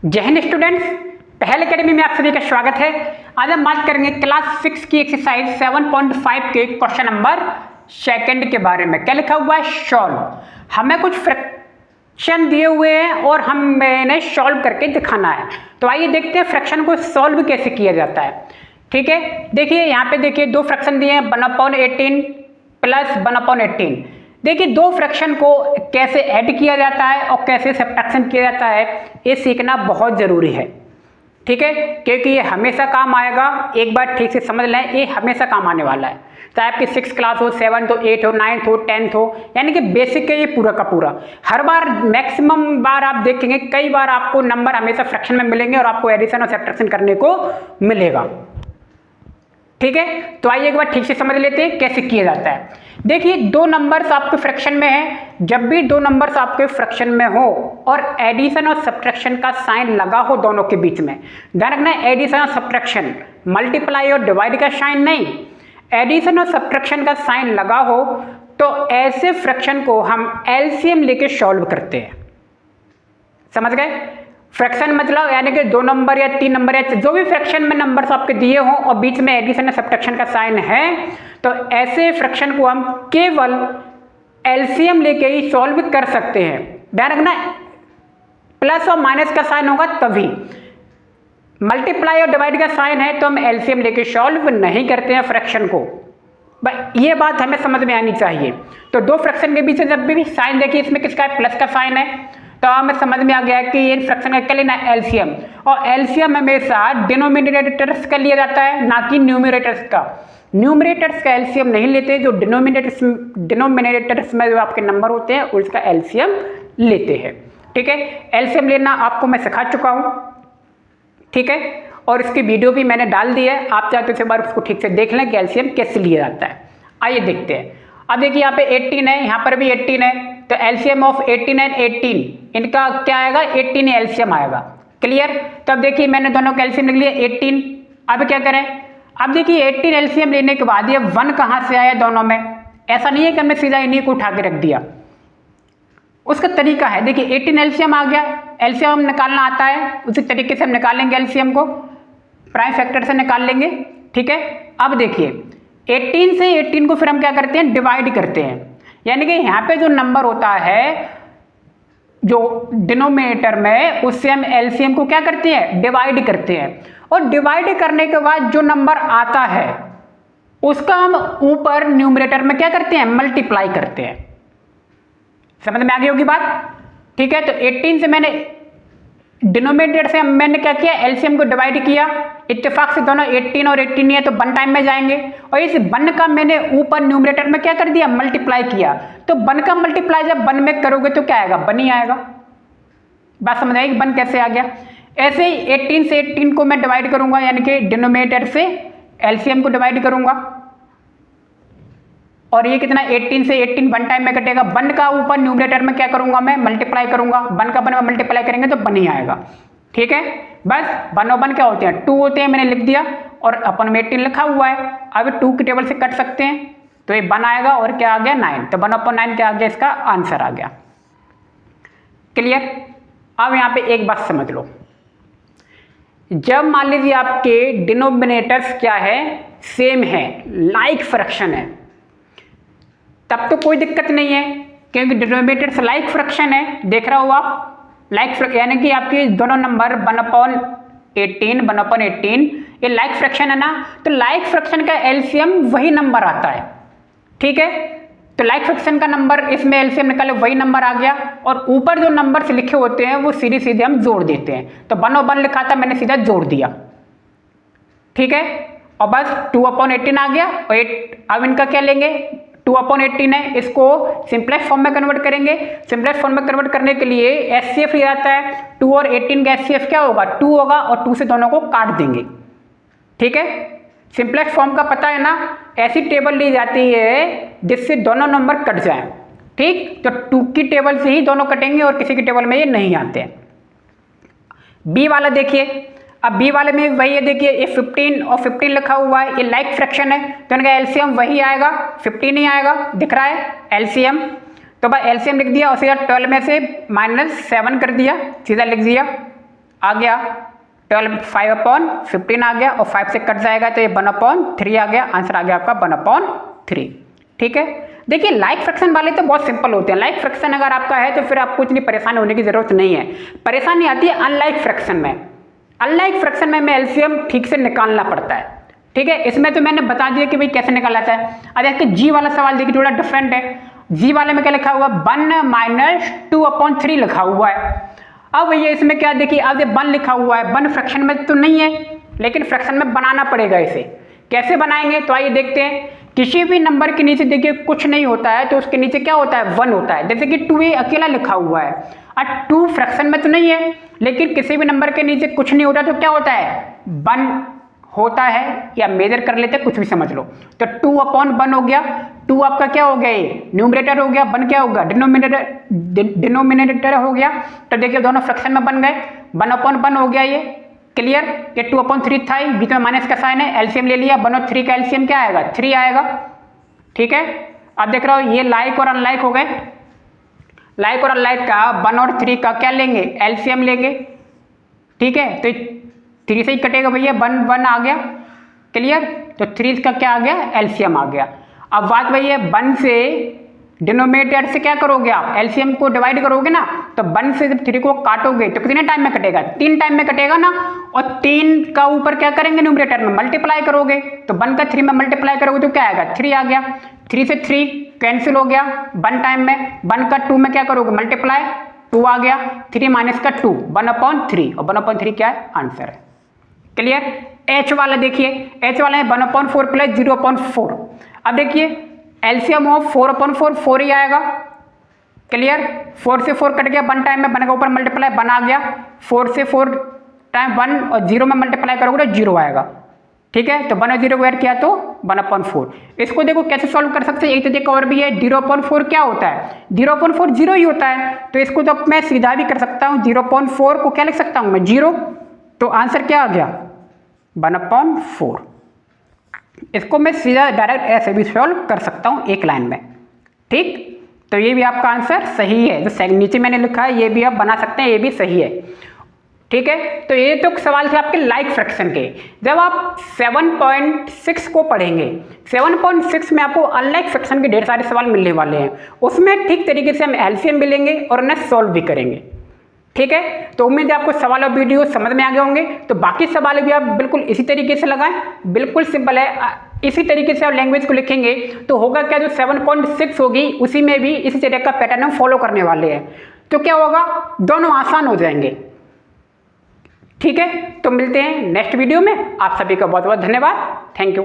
जय हिंद स्टूडेंट्स, पहल एकेडमी में आप सभी का स्वागत है। आज हम बात करेंगे क्लास 6 की एक्सरसाइज 7.5 के क्वेश्चन नंबर सेकंड के बारे में। क्या लिखा हुआ है? सॉल्व। हमें कुछ फ्रैक्शन दिए हुए हैं और हमें सॉल्व करके दिखाना है। तो आइए देखते हैं फ्रैक्शन को सॉल्व कैसे किया जाता है। ठीक है, देखिए यहाँ पे देखिए दो फ्रैक्शन दिए हैं 1/18 प्लस 1/18। देखिए दो फ्रैक्शन को कैसे ऐड किया जाता है और कैसे सब्ट्रैक्शन किया जाता है ये सीखना बहुत ज़रूरी है। ठीक है, क्योंकि ये हमेशा काम आएगा। एक बार ठीक से समझ लें, ये हमेशा काम आने वाला है, चाहे आपकी 6 क्लास हो, 7 हो, 8 हो, 9 हो, 10 हो, यानी कि बेसिक है ये पूरा का पूरा। हर बार मैक्सिमम बार आप देखेंगे, कई बार आपको नंबर हमेशा फ्रैक्शन में मिलेंगे और आपको एडिशन और सब्ट्रैक्शन करने को मिलेगा। ठीक है, तो आइए एक बार ठीक से समझ लेते हैं कैसे किया जाता है। देखिए दो नंबर्स आपके फ्रैक्शन में हैं। जब भी दो नंबर्स आपके फ्रैक्शन में हो और एडिशन और सब्ट्रैक्शन का साइन लगा हो दोनों के बीच में, ध्यान रखना एडिशन और सब्ट्रैक्शन, मल्टीप्लाई और डिवाइड का साइन नहीं, एडिशन और सब्ट्रैक्शन का साइन लगा हो तो ऐसे फ्रैक्शन को हम एलसीएम लेके सॉल्व करते हैं। समझ गए? फ्रैक्शन मतलब यानी कि दो नंबर या तीन नंबर या जो भी फ्रैक्शन में नंबर्स आपके दिए हों और बीच में एडिशन या सब्ट्रैक्शन का साइन है, तो ऐसे फ्रैक्शन को हम केवल एलसीएम लेके ही सॉल्व कर सकते हैं। ध्यान रखना प्लस और माइनस का साइन होगा तभी, मल्टीप्लाई और डिवाइड का साइन है तो हम एलसीएम लेके सॉल्व नहीं करते हैं फ्रैक्शन को। ये बात हमें समझ में आनी चाहिए। तो दो फ्रैक्शन के बीच जब भी साइन देखिए, इसमें किसका है? प्लस का साइन है, तो हमें समझ में आ गया कि ये फ्रैक्शन का क्या लेना है? एलसीएम। और एलसीएम हमेशा डिनोमिनेटर्स का लिया जाता है, ना कि न्यूमरेटर्स का। न्यूमरेटर्स का एलसीएम नहीं लेते, जो डिनोमिनेटर्स में जो आपके नंबर होते हैं उसका एलसीएम लेते हैं। ठीक है, एलसीएम लेना आपको मैं सिखा चुका हूँ। ठीक है, और इसकी वीडियो भी मैंने डाल दी है, आप चाहते हो एक बार उसको ठीक से देख लें कि एलसीएम कैसे लिया जाता है। आइए देखते हैं। अब देखिए यहाँ पे 18 है, यहाँ पर भी 18 है, तो एलसीएम ऑफ 18 एंड 18 इनका क्या आएगा? 18 एलसीएम आएगा। क्लियर? तब देखिए मैंने दोनों का एलसीएम लिख लिया 18। अब क्या करें? अब देखिए 18 एलसीएम लेने के बाद ये 1 कहाँ से आया दोनों में? ऐसा नहीं है कि हमने सीधा इन्हीं को उठा के रख दिया, उसका तरीका है। देखिए 18 एलसीएम आ गया, एलसीएम हम निकालना आता है, उसी तरीके से हम निकालेंगे एलसीएम को, प्राइम फैक्टर से निकाल लेंगे। ठीक है, अब देखिए 18 से 18 को फिर हम क्या करते हैं? डिवाइड करते हैं। यानी कि यहाँ पे जो नंबर होता है जो डिनोमिनेटर में, उससे हम एलसीएम को क्या करते हैं? डिवाइड करते हैं। और डिवाइड करने के बाद जो नंबर आता है उसका हम ऊपर न्यूमरेटर में क्या करते हैं? मल्टीप्लाई करते हैं। समझ में आ गई होगी बात? ठीक है, तो 18 से मैंने डिनोमिनेटर से मैंने क्या किया? एलसीएम को डिवाइड किया। इत्तेफाक से दोनों 18 और 18 ही है तो 1 टाइम में जाएंगे, और इस 1 का मैंने ऊपर न्यूमरेटर में क्या कर दिया? मल्टीप्लाई किया। तो 1 का मल्टीप्लाई जब 1 में करोगे तो क्या आएगा? 1 ही आएगा। बात समझ आएगी 1 कैसे आ गया? ऐसे ही 18 से 18 को मैं डिवाइड करूंगा, यानी कि डिनोमिनेटर से एलसीएम को डिवाइड करूंगा, और ये कितना? 18 से 18 1 टाइम में कटेगा। 1 का ऊपर न्यूमरेटर में क्या करूंगा? मैं मल्टीप्लाई करूंगा। 1 का 1 में मल्टीप्लाई करेंगे तो 1 ही आएगा। ठीक है, बस 1 और 1 क्या होते हैं? 2 होते हैं, मैंने लिख दिया, और अपन में 18 लिखा हुआ है। अब 2 की टेबल से कट सकते हैं, तो ये 1 आएगा, और क्या आ गया? 9। तो 1/9 क्या आ गया? इसका आंसर आ गया। क्लियर? अब यहाँ पे एक बात समझ लो, जब मान लीजिए आपके डिनोमिनेटर्स क्या है? सेम है, लाइक फ्रैक्शन है, तब तो कोई दिक्कत नहीं है, क्योंकि डिनोमिनेटर्स लाइक फ्रैक्शन है। देख रहे हो आप? लाइक यानी कि आपके दोनों नंबर 1/18 ये लाइक फ्रैक्शन है ना, तो लाइक फ्रैक्शन का एलसीएम वही नंबर आता है। ठीक है, तो लाइक फ्रैक्शन का नंबर इसमें एलसीएम निकाले वही नंबर आ गया, और ऊपर जो नंबर लिखे होते हैं वो सीधे सीधे हम जोड़ देते हैं। तो 1 और 1 लिखा था, मैंने सीधा जोड़ दिया। ठीक है, और बस 2/18 आ गया। और अब इनका क्या लेंगे? 2/18 है, इसको सिंपलेक्स फॉर्म में कन्वर्ट करेंगे। सिंपलेक्स फॉर्म में कन्वर्ट करने के लिए एचसीएफ लिया जाता है। 2 और 18 का एचसीएफ क्या होगा? 2 होगा, और 2 से दोनों को काट देंगे। ठीक है, सिंपलेक्स फॉर्म का पता है ना? ऐसी टेबल ली जाती है जिससे दोनों नंबर कट जाएं। ठीक, तो 2 की टेबल से ही दोनों कटेंगे, और किसी की टेबल में ये नहीं आते हैं। बी वाला देखिए, अब बी वाले में वही है, देखिए ये 15 और 15 लिखा हुआ है, ये लाइक फ्रैक्शन है, तो इनका एलसीएम वही आएगा, 15 ही आएगा। दिख रहा है एलसीएम? तो बस एलसीएम लिख दिया, और सीधा 12 में से -7 कर दिया, सीधा लिख दिया। आ गया 12 5/15 आ गया और 5 से कट जाएगा तो ये 1/3 आ गया। आंसर आ गया आपका 1/3। ठीक है, देखिए लाइक फ्रैक्शन वाले तो बहुत सिंपल होते हैं। लाइक फ्रैक्शन अगर आपका है तो फिर आपको इतनी परेशानी होने की जरूरत नहीं है। परेशानी आती है अनलाइक फ्रैक्शन में। अनलाइक फ्रैक्शन में हमें एलसीएम ठीक से निकालना पड़ता है। ठीक है, इसमें तो मैंने बता दिया कि भाई कैसे निकाला जाता है। अब देखिए जी वाला सवाल देखिए थोड़ा डिफरेंट है। जी वाले में क्या लिखा हुआ 1 - 2/3 लिखा हुआ है। अब भैया इसमें क्या देखिए, अब ये 1 लिखा हुआ है, 1 फ्रैक्शन में तो नहीं है, लेकिन फ्रैक्शन में बनाना पड़ेगा इसे। कैसे बनाएंगे तो आइए देखते हैं। किसी भी नंबर के नीचे देखिए कुछ नहीं होता है तो उसके नीचे क्या होता है 1 होता है। जैसे कि 2a अकेला लिखा हुआ है और 2 फ्रैक्शन में तो नहीं है, लेकिन किसी भी नंबर के नीचे कुछ नहीं होता तो क्या होता है 1 होता है, या मेजर कर लेते कुछ भी समझ लो। तो 2/1 हो गया। 2 आपका क्या हो गया, ये न्यूमरेटर हो गया, 1 क्या होगा डिनोमिनेटर हो गया। तो देखिए दोनों फ्रैक्शन में बन गए, 1/1 हो गया ये। क्लियर, ये 2/3 था, बीच में माइनस का साइन है। एलसीएम ले लिया, 1 और 3 का एलसीएम क्या आएगा 3 आएगा। ठीक है, अब देख रहे हो ये लाइक और अनलाइक हो गए। लाइक और अनलाइक का 1 और 3 का क्या लेंगे एलसीएम लेंगे। ठीक है, तो 3 से ही कटेगा भैया, 1 आ गया। क्लियर, तो 3 का क्या आ गया एलसीएम आ गया। अब बात भैया 1 से डिनोमिनेटर से क्या करोगे आप एलसीएम को डिवाइड करोगे ना, तो 1 से जब 3 को काटोगे तो कितने टाइम में कटेगा 3 टाइम में कटेगा ना। और 3 का ऊपर क्या करेंगे न्यूमरेटर में मल्टीप्लाई करोगे, तो 1 का 3 में मल्टीप्लाई करोगे तो क्या आएगा 3 आ गया। 3 से 3 कैंसिल हो गया 1 टाइम में। 1 का 2 में क्या करोगे मल्टीप्लाई, 2 आ गया। 3 माइनस का 2 1/3 और 1/3 क्या है आंसर है। क्लियर, एच वाला देखिए, एच वाला है 1/4 प्लस 0/4। अब देखिए एलसीएम ऑफ 4/4 4 ही आएगा। क्लियर, 4 से 4 कट गया 1 टाइम में, 1 का ऊपर मल्टीप्लाई 1 आ गया। 4 से 4 टाइम 1 और 0 में मल्टीप्लाई करोगे तो 0 आएगा। ठीक है, तो 1 और 0 को ऐड किया तो 1/4। इसको देखो कैसे सॉल्व कर सकते हैं, एक तरीका और भी है। 0/4 क्या होता है 0/4 0 ही होता है, तो इसको तो मैं सीधा भी कर सकता हूँ। 0/4 को क्या लिख सकता हूँ मैं 0, तो आंसर क्या आ गया 1/4। इसको मैं सीधा डायरेक्ट ऐसे भी सॉल्व कर सकता हूँ एक लाइन में। ठीक, तो ये भी आपका आंसर सही है। जो नीचे मैंने लिखा है ये भी आप बना सकते हैं, ये भी सही है। ठीक है, तो ये तो सवाल थे आपके लाइक फ्रैक्शन के। जब आप 7.6 को पढ़ेंगे, 7.6 में आपको अनलाइक फ्रैक्शन के ढेर सारे सवाल मिलने वाले हैं। उसमें ठीक तरीके से हम एलसीएम भी लेंगे और उन्हें सॉल्व भी करेंगे। ठीक है, तो उम्मीद है आपको सवाल और वीडियो समझ में आ गए होंगे। तो बाकी सवाल भी आप बिल्कुल इसी तरीके से लगाएं, बिल्कुल सिंपल है। इसी तरीके से आप लैंग्वेज को लिखेंगे तो होगा क्या, जो 7.6 होगी उसी में भी इसी तरह का पैटर्न हम फॉलो करने वाले हैं। तो क्या होगा, दोनों आसान हो जाएंगे। ठीक है, तो मिलते हैं नेक्स्ट वीडियो में। आप सभी का बहुत बहुत धन्यवाद। Thank you.